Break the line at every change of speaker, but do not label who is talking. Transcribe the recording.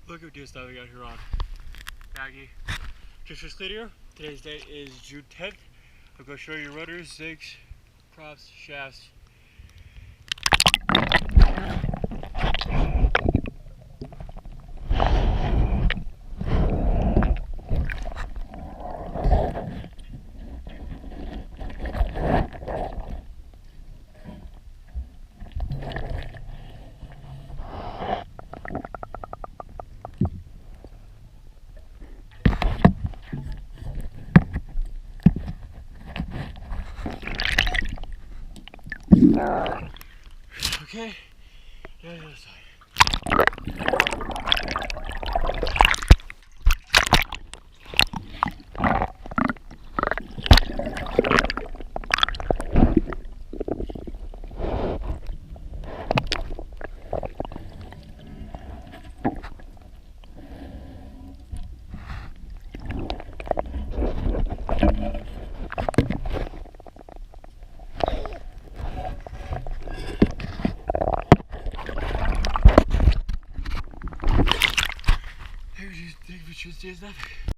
Look at this that we got here on Maggie. Just for clear, today's date is June 10th. I'm going to show you rudders, zigs, props, shafts. Okay, the other side. Thank you for choosing that.